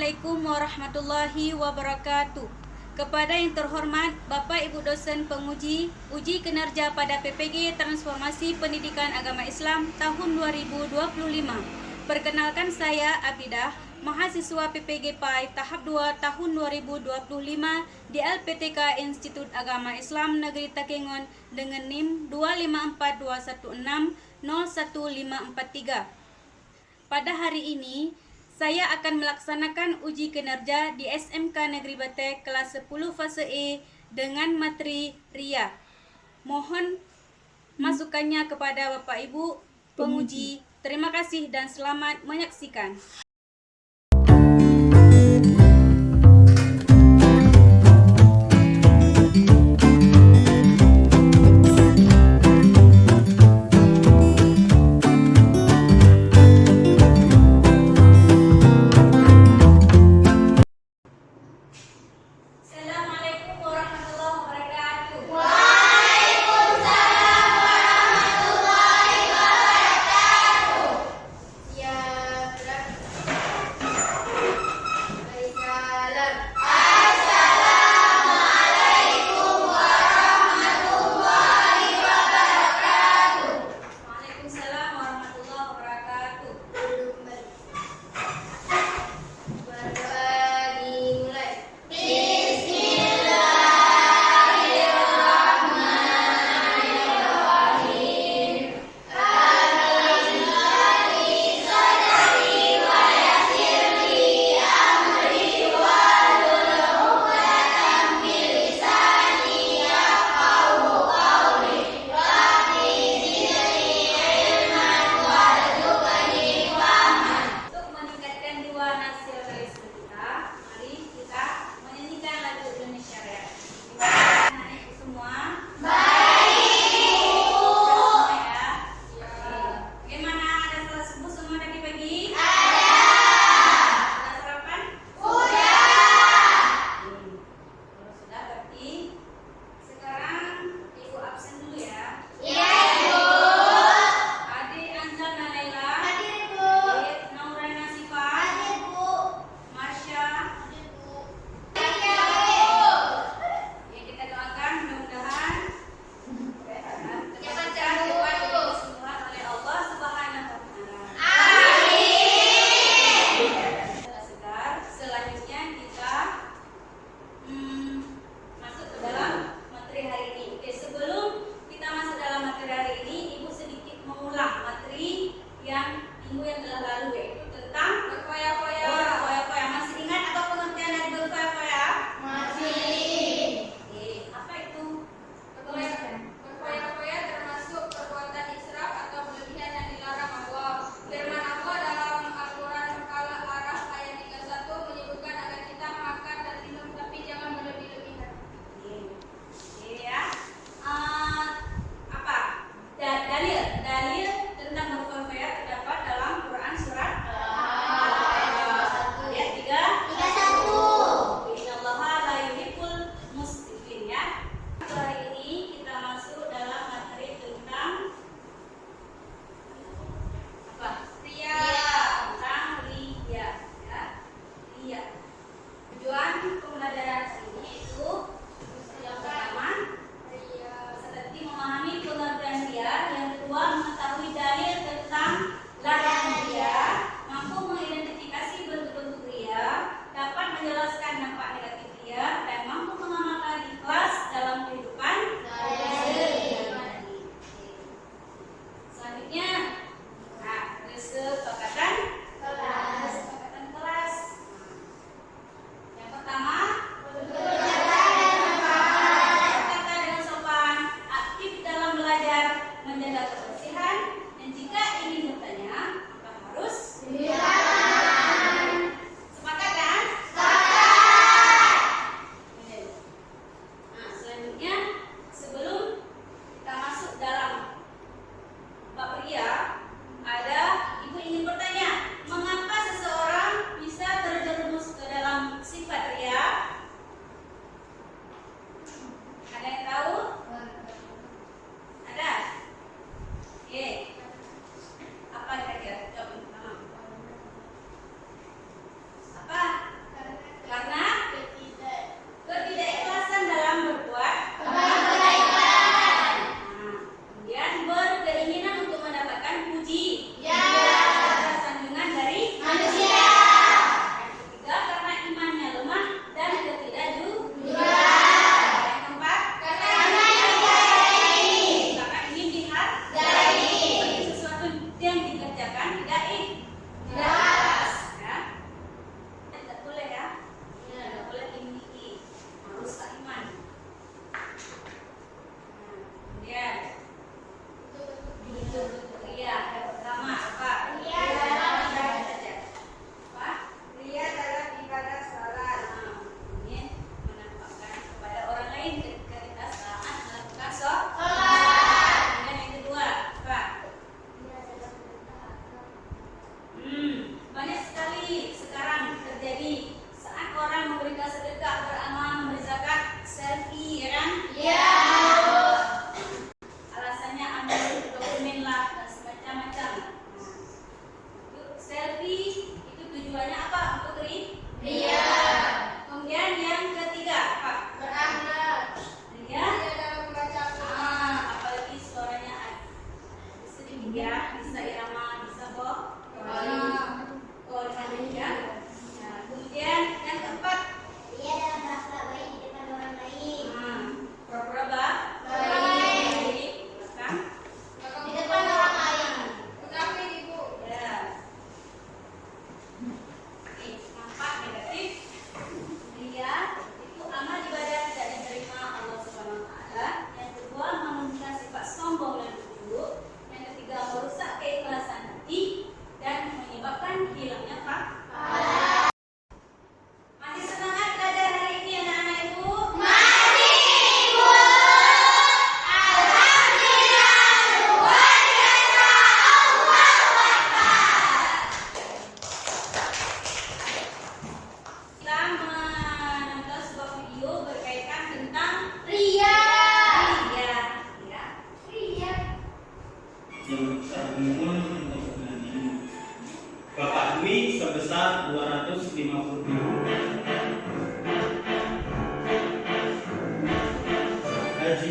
Assalamualaikum warahmatullahi wabarakatuh. Kepada yang terhormat Bapak Ibu dosen penguji uji kinerja pada PPG Transformasi Pendidikan Agama Islam tahun 2025. Perkenalkan saya Abidah, mahasiswa PPG PAI tahap 2 tahun 2025 di LPTK Institut Agama Islam Negeri Takengon dengan NIM 25421601543. Pada hari ini saya akan melaksanakan uji kinerja di SMK Negeri Batek kelas 10 fase E dengan materi RIA. Mohon masukannya kepada Bapak Ibu penguji. Terima kasih dan selamat menyaksikan. Assalamualaikum warahmatullahi wabarakatuh. Waalaikumsalam warahmatullahi wabarakatuh. Ya,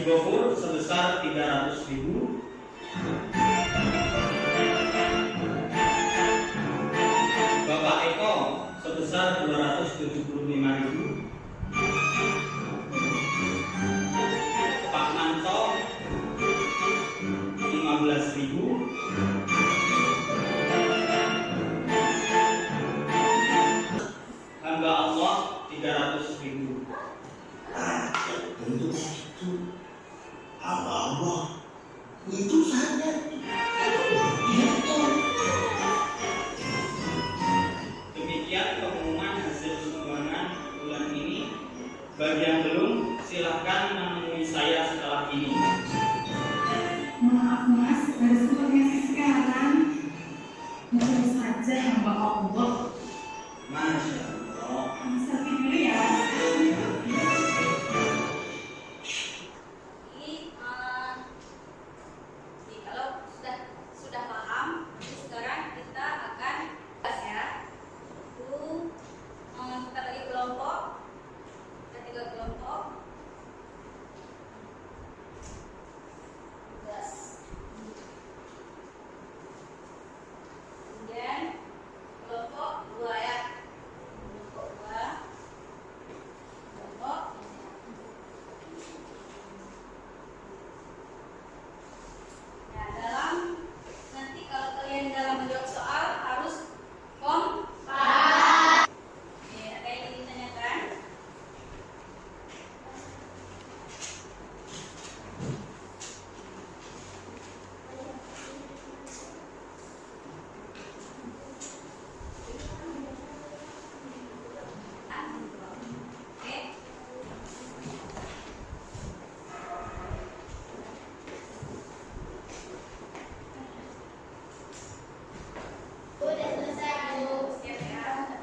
Gofur sebesar 300.000. Bapak Eko sebesar 275.000. Pak Manto 15.000. Hamba Allah 300.000. Tentu itu Allah itu saja. Demikian pengumuman hasil sumbangan bulan ini. Bagi yang belum, silahkan menemui saya setelah ini. Maaf mas, dari sepertinya sekarang terus saja hamba Allah. Masya Allah. Selfie dulu ya. Kalau sudah paham, sekarang kita akan bahas ya. Kita bagi kelompok, kita 3 kelompok. Tugas. Kemudian kelompok 2 ya. Kelompok 2. Kelompok. Nah, nanti kalau kalian dalam menjawab soal harus kompak. Oke, ada yang ingin ditanyakan? Oke. Udah selesai, Bu. Siap ya.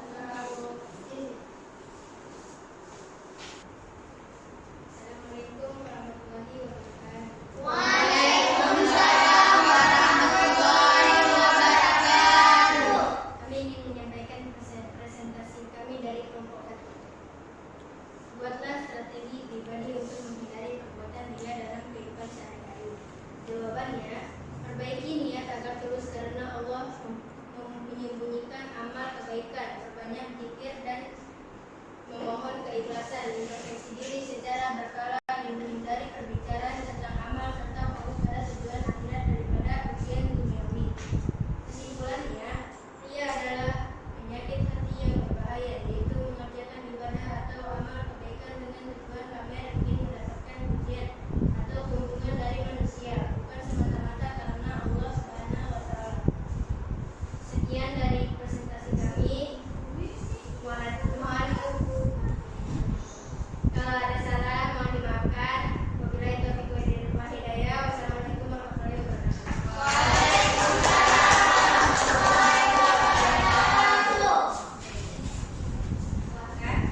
Assalamualaikum warahmatullahi wabarakatuh. Waalaikumsalam warahmatullahi wabarakatuh. Kami ingin menyampaikan presentasi kami dari kelompok 1. Buatlah strategi pribadi untuk menghindari perbuatan riya dalam kehidupan sehari-hari. Jawabannya, perbaiki niat agar tulus karena Allah menyembunyikan amal kebaikan, perbanyak zikir dan memohon keikhlasan, introspeksi diri secara berkala dan menghindari perbicaraan tentang amal serta fokus pada tujuan akhirat daripada ujian duniawi. Kesimpulannya, riya adalah penyakit hati yang berbahaya, yaitu mengerjakan ibadah atau amal kebaikan dengan tujuan pamer, ingin mendapatkan pujian atau keuntungan dari manusia, bukan semata-mata karena Allah Subhanahu wa Ta'ala. Sekian dari presentasi kami. Kalau ada salah mohon dimaafkan. Wabillahi taufiq wal hidayah. Wassalamualaikum warahmatullahi wabarakatuh. Silakan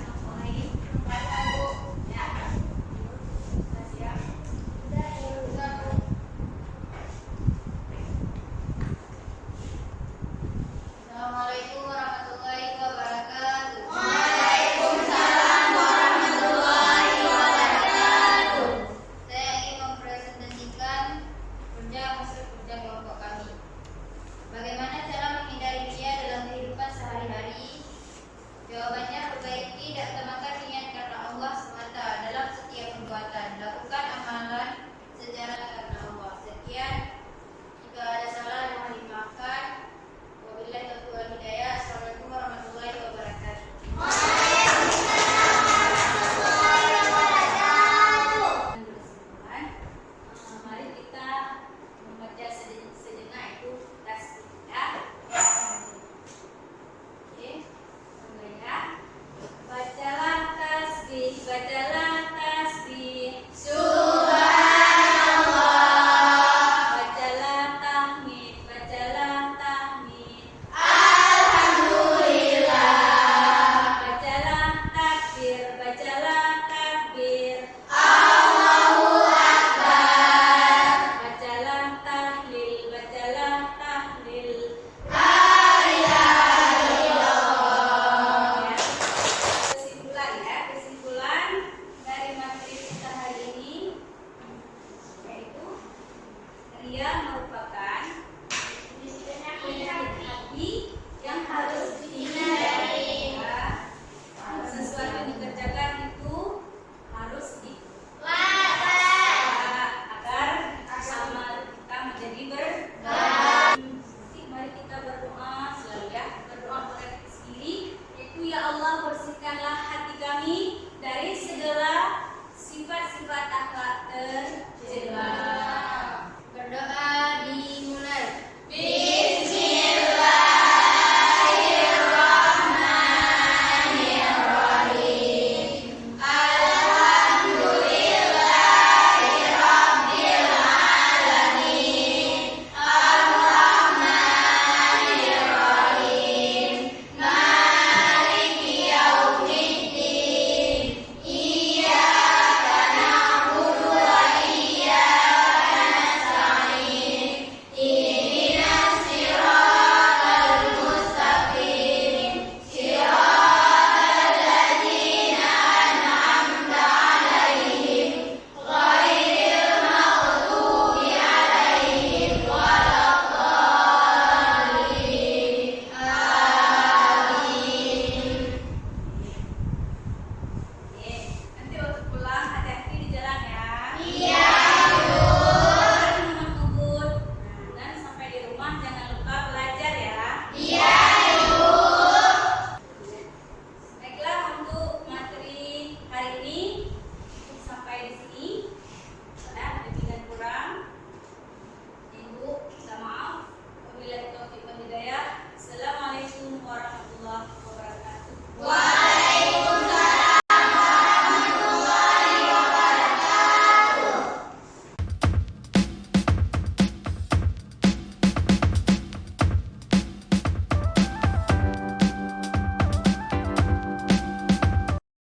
kelompok lain. Ya. Sudah siap? Assalamualaikum warahmatullahi wabarakatuh. Waalaikumsalam warahmatullahi wabarakatuh. Saya ingin mempresentasikan hasil kerja kelompok kami. Bagaimana cara menghindari riya dalam kehidupan sehari-hari? Jawabannya, perbaiki dan utamakan niat karena Allah semata dalam setiap perbuatan. Lakukan amalan secara karena Allah. Sekian. Jika ada salah mohon dimaafkan. Wabillahi taufiq wal hidayah. Assalamualaikum warahmatullahi wabarakatuh. Kesimpulan, mari kita membaca sejenak itu tas kita. Oke, semuanya bacalah Allah bersihkanlah hati kami dari segala sifat-sifat akhlak tercela.